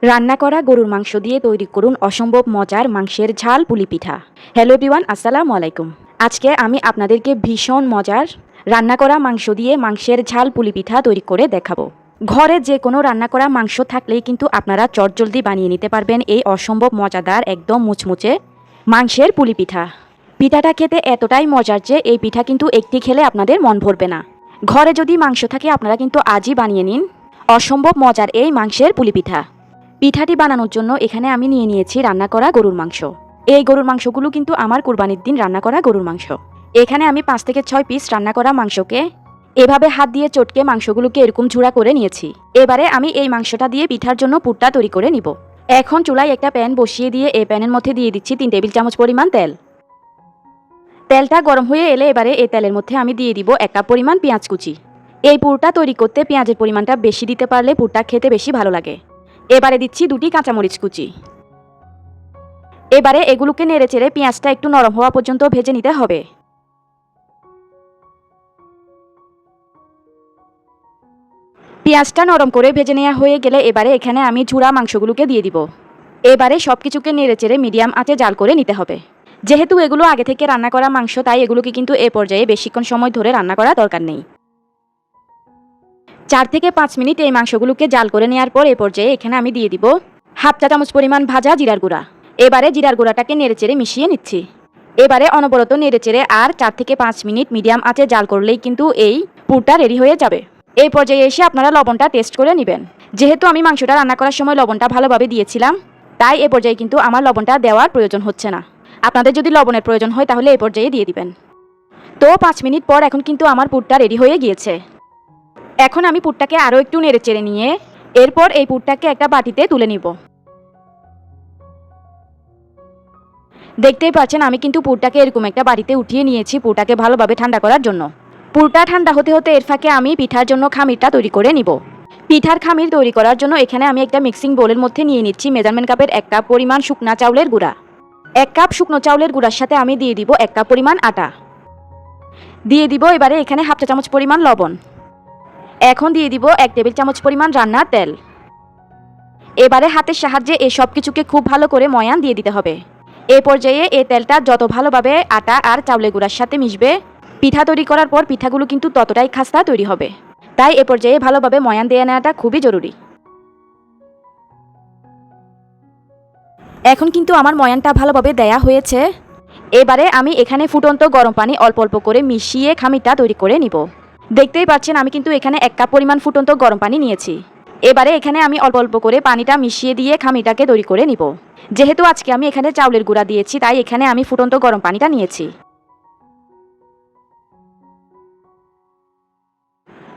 রান্না করা গরুর মাংস দিয়ে তৈরি করুন অসম্ভব মজার মাংসের ঝাল পুলি পিঠা। হ্যালো এভরিওয়ান, আসসালামু আলাইকুম। আজকে আমি আপনাদেরকে ভীষণ মজার রান্না করা মাংস দিয়ে মাংসের ঝাল পুলি পিঠা তৈরি করে দেখাবো। ঘরে যে কোনো রান্না করা মাংস থাকলেই কিন্তু আপনারা চটজলদি বানিয়ে নিতে পারবেন এই অসম্ভব মজাদার একদম মুচমুচে মাংসের পুলি পিঠা। পিঠাটা খেতে এতটাই মজার যে এই পিঠা কিন্তু একটি খেলে আপনাদের মন ভরবে না। ঘরে যদি মাংস থাকে আপনারা কিন্তু আজই বানিয়ে নিন অসম্ভব মজার এই মাংসের পুলি পিঠা। পিঠাটি বানানোর জন্য এখানে আমি নিয়ে নিয়েছি রান্না করা গরুর মাংস। এই গরুর মাংসগুলো কিন্তু আমার কুরবানির দিন রান্না করা গরুর মাংস। এখানে আমি 5 থেকে 6 পিস রান্না করা মাংসকে এভাবে হাত দিয়ে চটকে মাংসগুলোকে এরকম ঝুড়া করে নিয়েছি। এবারে আমি এই মাংসটা দিয়ে পিঠার জন্য পুরটা তৈরি করে নিব। এখন চুলায় একটা প্যান বসিয়ে দিয়ে এই প্যানের মধ্যে দিয়ে দিচ্ছি 3 টেবিল চামচ পরিমাণ তেল। তেলটা গরম হয়ে এলে এবারে এই তেলের মধ্যে আমি দিয়ে দিব 1 কাপ পরিমাণ পেঁয়াজ কুচি। এই পুরটা তৈরি করতে পেঁয়াজের পরিমাণটা বেশি দিতে পারলে পুরটা খেতে বেশি ভালো লাগে। এবারে দিচ্ছি 2টি কাঁচামরিচ কুচি। এবারে এগুলোকে নেড়েচেড়ে পেঁয়াজটা একটু নরম হওয়া পর্যন্ত ভেজে নিতে হবে। পেঁয়াজটা নরম করে ভেজে নেওয়া হয়ে গেলে এবারে এখানে আমি ঝুরা মাংসগুলোকে দিয়ে দিব। এবারে সব কিছুকে নেড়েচেড়ে মিডিয়াম আঁচে জাল করে নিতে হবে। যেহেতু এগুলো আগে থেকে রান্না করা মাংস তাই এগুলোকে কিন্তু এ পর্যায়ে বেশিক্ষণ সময় ধরে রান্না করা দরকার নেই। 4 থেকে 5 মিনিট এই মাংসগুলোকে জাল করে নেওয়ার পর এ পর্যায়ে এখানে আমি দিয়ে দিব হাফ চা চামচ পরিমাণ ভাজা জিরার গুঁড়া। এবারে জিরার গুঁড়াটাকে নেড়েচেড়ে মিশিয়ে নিচ্ছি। এবারে অনবরত নেড়েচেড়ে আর 4 থেকে 5 মিনিট মিডিয়াম আঁচে জাল করলেই কিন্তু এই পুরটা রেডি হয়ে যাবে। এই পর্যায়ে এসে আপনারা লবণটা টেস্ট করে নেবেন। যেহেতু আমি মাংসটা রান্না করার সময় লবণটা ভালোভাবে দিয়েছিলাম তাই এ পর্যায়ে কিন্তু আমার লবণটা দেওয়ার প্রয়োজন হচ্ছে না। আপনাদের যদি লবণের প্রয়োজন হয় তাহলে এই পর্যায়ে দিয়ে দিবেন। তো 5 মিনিট পর এখন কিন্তু আমার পুরটা রেডি হয়ে গিয়েছে। এখন আমি পুরটাকে আরও একটু নেড়েচেড়ে নিয়ে এরপর এই পুরটাকে একটা বাটিতে তুলে নিব। দেখতেই পাচ্ছেন আমি কিন্তু পুরটাকে এরকম একটা বাটিতে উঠিয়ে নিয়েছি পুরটাকে ভালোভাবে ঠান্ডা করার জন্য। পুরটা ঠান্ডা হতে হতে এর ফাঁকে আমি পিঠার জন্য খামিরটা তৈরি করে নিব। পিঠার খামির তৈরি করার জন্য এখানে আমি একটা মিক্সিং বোলের মধ্যে নিয়ে নিচ্ছি মেজারমেন্ট কাপের 1 কাপ পরিমাণ শুকনা চাউলের গুঁড়া। 1 কাপ শুকনো চাউলের গুঁড়ার সাথে আমি দিয়ে দিব 1 কাপ পরিমাণ আটা। দিয়ে দিব এবারে এখানে হাফ চা চামচ পরিমাণ লবণ। এখন দিয়ে দিব 1 টেবিল চামচ পরিমাণ রান্নার তেল। এবারে হাতের সাহায্যে এই সব কিছুকে খুব ভালো করে ময়ান দিয়ে দিতে হবে। এই পর্যায়ে এই তেলটা যত ভালোভাবে আটা আর চাউলের গুঁড়ার সাথে মিশবে পিঠা তৈরি করার পর পিঠাগুলো কিন্তু ততটাই খাস্তা তৈরি হবে। তাই এ পর্যায়ে ভালোভাবে ময়ান দিয়ে নেওয়াটা খুবই জরুরি। এখন কিন্তু আমার ময়ানটা ভালোভাবে দেয়া হয়েছে। এবারে আমি এখানে ফুটন্ত গরম পানি অল্প অল্প করে মিশিয়ে খামিরটা তৈরি করে নিব। দেখতেই পাচ্ছেন আমি কিন্তু এখানে 1 কাপ পরিমাণ ফুটন্ত গরম পানি নিয়েছি। এবারে এখানে আমি অল্প অল্প করে পানিটা মিশিয়ে দিয়ে খামিরটাকে তৈরি করে নিব। যেহেতু আজকে আমি এখানে চাউলের গুঁড়া দিয়েছি তাই এখানে আমি ফুটন্ত গরম পানিটা নিয়েছি।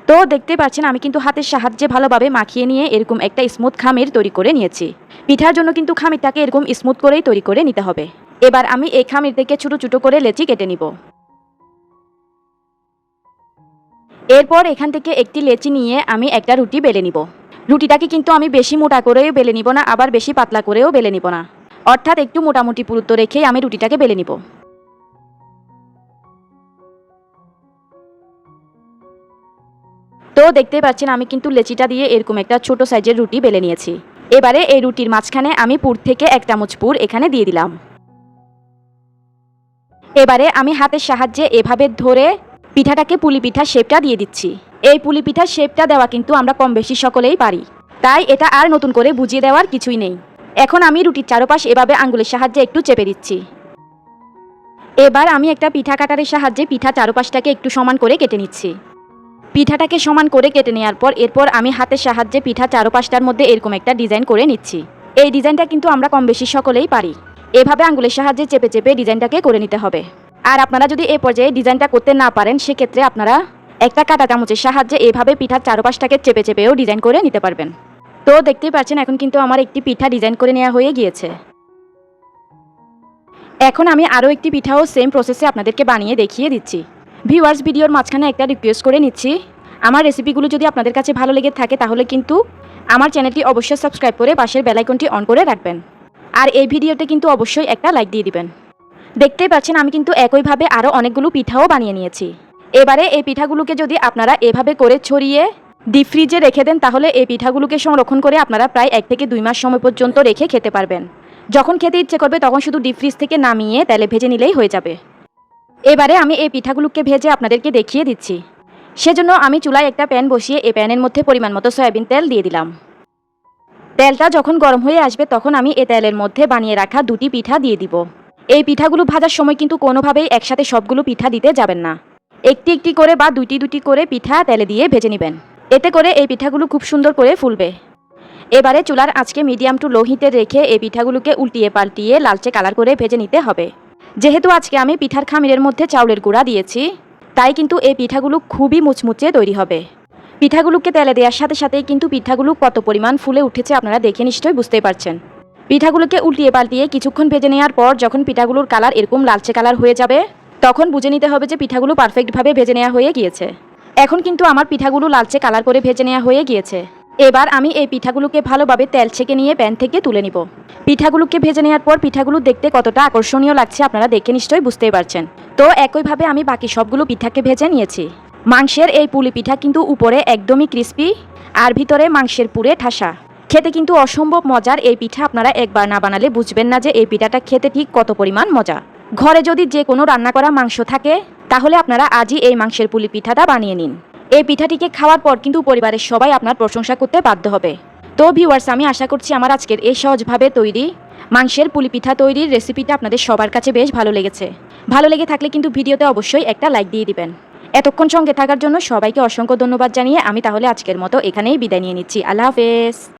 তো দেখতে পাচ্ছেন আমি কিন্তু হাতের সাহায্যে ভালোভাবে মাখিয়ে নিয়ে এরকম একটা স্মুথ খামির তৈরি করে নিয়েছি। পিঠার জন্য কিন্তু খামিরটাকে এরকম স্মুথ করেই তৈরি করে নিতে হবে। এবার আমি এই খামির থেকে ছোটো ছোটো করে লেচি কেটে নিব। এরপর এখান থেকে একটি লেচি নিয়ে আমি একটা রুটি বেলে নিব। রুটিটাকে কিন্তু আমি বেশি মোটা করেও বেলে নিব না আবার বেশি পাতলা করেও বেলে নিব না, অর্থাৎ একটু মোটামুটি পুরুত্ব রেখেই আমি রুটিটাকে বেলে নিব। তো দেখতেই পাচ্ছেন আমি কিন্তু লেচিটা দিয়ে এরকম একটা ছোট সাইজের রুটি বেলে নিয়েছি। এবারে এই রুটির মাঝখানে আমি পুর থেকে 1 চামচ পুর এখানে দিয়ে দিলাম। এবারে আমি হাতের সাহায্যে এভাবে ধরে পিঠাটাকে পুলি পিঠার শেপটা দিয়ে দিচ্ছি। এই পুলি পিঠার শেপটা দেওয়া কিন্তু আমরা কম বেশি সকলেই পারি, তাই এটা আর নতুন করে বুঝিয়ে দেওয়ার কিছুই নেই। এখন আমি রুটির চারপাশ এভাবে আঙ্গুলের সাহায্যে একটু চেপে দিচ্ছি। এবার আমি একটা পিঠা কাটারের সাহায্যে পিঠা চারপাশটাকে একটু সমান করে কেটে নিচ্ছি। পিঠাটাকে সমান করে কেটে নেওয়ার পর এরপর আমি হাতের সাহায্যে পিঠা চারপাশটার মধ্যে এরকম একটা ডিজাইন করে নিচ্ছি। এই ডিজাইনটা কিন্তু আমরা কম বেশি সকলেই পারি। এভাবে আঙ্গুলের সাহায্যে চেপে চেপে ডিজাইনটাকে করে নিতে হবে। আর আপনারা যদি এই পর্যায়ে ডিজাইনটা করতে না পারেন সেক্ষেত্রে আপনারা একটা কাঁটা চামচের সাহায্যে এভাবে পিঠার চারপাশটাকে চেপে চেপেও ডিজাইন করে নিতে পারবেন। তো দেখতেই পাচ্ছেন এখন কিন্তু আমার একটি পিঠা ডিজাইন করে নেওয়া হয়ে গিয়েছে। এখন আমি আরও একটি পিঠাও সেম প্রসেসে আপনাদেরকে বানিয়ে দেখিয়ে দিচ্ছি। ভিউয়ার্স, ভিডিওর মাঝখানে একটা রিকোয়েস্ট করে নিচ্ছি, আমার রেসিপিগুলো যদি আপনাদের কাছে ভালো লেগে থাকে তাহলে কিন্তু আমার চ্যানেলটি অবশ্যই সাবস্ক্রাইব করে পাশের বেল আইকনটি অন করে রাখবেন। আর এই ভিডিওতে কিন্তু অবশ্যই একটা লাইক দিয়ে দিবেন। দেখতেই পাচ্ছেন আমি কিন্তু একইভাবে আরও অনেকগুলো পিঠাও বানিয়ে নিয়েছি। এবারে এই পিঠাগুলোকে যদি আপনারা এভাবে করে ছড়িয়ে ডিপ ফ্রিজে রেখে দেন, তাহলে এই পিঠাগুলোকে সংরক্ষণ করে আপনারা প্রায় 1 থেকে 2 মাস সময় পর্যন্ত রেখে খেতে পারবেন। যখন খেতে ইচ্ছে করবে তখন শুধু ডিপ ফ্রিজ থেকে নামিয়ে তেলে ভেজে নিলেই হয়ে যাবে। এবারে আমি এই পিঠাগুলোকে ভেজে আপনাদেরকে দেখিয়ে দিচ্ছি। সেজন্য আমি চুলায় একটা প্যান বসিয়ে এই প্যানের মধ্যে পরিমাণ মতো সয়াবিন তেল দিয়ে দিলাম। তেলটা যখন গরম হয়ে আসবে তখন আমি এই তেলের মধ্যে বানিয়ে রাখা 2টি পিঠা দিয়ে দিব। এই পিঠাগুলো ভাজার সময় কিন্তু কোনোভাবেই একসাথে সবগুলো পিঠা দিতে যাবেন না। একটি একটি করে বা দুটি করে পিঠা তেলে দিয়ে ভেজে নেবেন। এতে করে এই পিঠাগুলো খুব সুন্দর করে ফুলবে। এবারে চুলার আঁচকে মিডিয়াম টু লো হিটে রেখে এই পিঠাগুলোকে উল্টিয়ে পাল্টিয়ে লালচে কালার করে ভেজে নিতে হবে। যেহেতু আজকে আমি পিঠার খামিরের মধ্যে চাউলের গুঁড়া দিয়েছি, তাই কিন্তু এই পিঠাগুলো খুবই মুচমুচে তৈরি হবে। পিঠাগুলোকে তেলে দেওয়ার সাথে সাথেই কিন্তু পিঠাগুলো কত পরিমাণ ফুলে উঠেছে আপনারা দেখে নিশ্চয়ই বুঝতেই পারছেন। পিঠাগুলোকে উল্টিয়ে পাল্টিয়ে কিছুক্ষণ ভেজে নেওয়ার পর যখন পিঠাগুলোর কালার এরকম লালচে কালার হয়ে যাবে তখন বুঝে নিতে হবে যে পিঠাগুলো পারফেক্টভাবে ভেজে নেওয়া হয়ে গিয়েছে। এখন কিন্তু আমার পিঠাগুলো লালচে কালার করে ভেজে নেওয়া হয়ে গিয়েছে। এবার আমি এই পিঠাগুলোকে ভালোভাবে তেল ছেঁকে নিয়ে প্যান থেকে তুলে নিব। পিঠাগুলোকে ভেজে নেওয়ার পর পিঠাগুলো দেখতে কতটা আকর্ষণীয় লাগছে আপনারা দেখে নিশ্চয়ই বুঝতেই পারছেন। তো একইভাবে আমি বাকি সবগুলো পিঠাকে ভেজে নিয়েছি। মাংসের এই পুলি পিঠা কিন্তু উপরে একদমই ক্রিস্পি আর ভিতরে মাংসের পুরে ঠাসা। খেতে কিন্তু অসম্ভব মজার এই পিঠা। আপনারা একবার না বানালে বুঝবেন না যে এই পিঠাটা খেতে ঠিক কত পরিমাণ মজা। ঘরে যদি যে কোনো রান্না করা মাংস থাকে তাহলে আপনারা আজই এই মাংসের পুলি পিঠাটা বানিয়ে নিন। এই পিঠাটিকে খাওয়ার পর কিন্তু পরিবারের সবাই আপনার প্রশংসা করতে বাধ্য হবে। তো ভিউয়ার্স, আমি আশা করছি আমার আজকের এই সহজভাবে তৈরি মাংসের পুলি পিঠা তৈরির রেসিপিটা আপনাদের সবার কাছে বেশ ভালো লেগেছে। ভালো লেগে থাকলে কিন্তু ভিডিওতে অবশ্যই একটা লাইক দিয়ে দিবেন। এতক্ষণ সঙ্গে থাকার জন্য সবাইকে অসংখ্য ধন্যবাদ জানিয়ে আমি তাহলে আজকের মতো এখানেই বিদায় নিয়ে নিচ্ছি। আল্লাহ হাফেজ।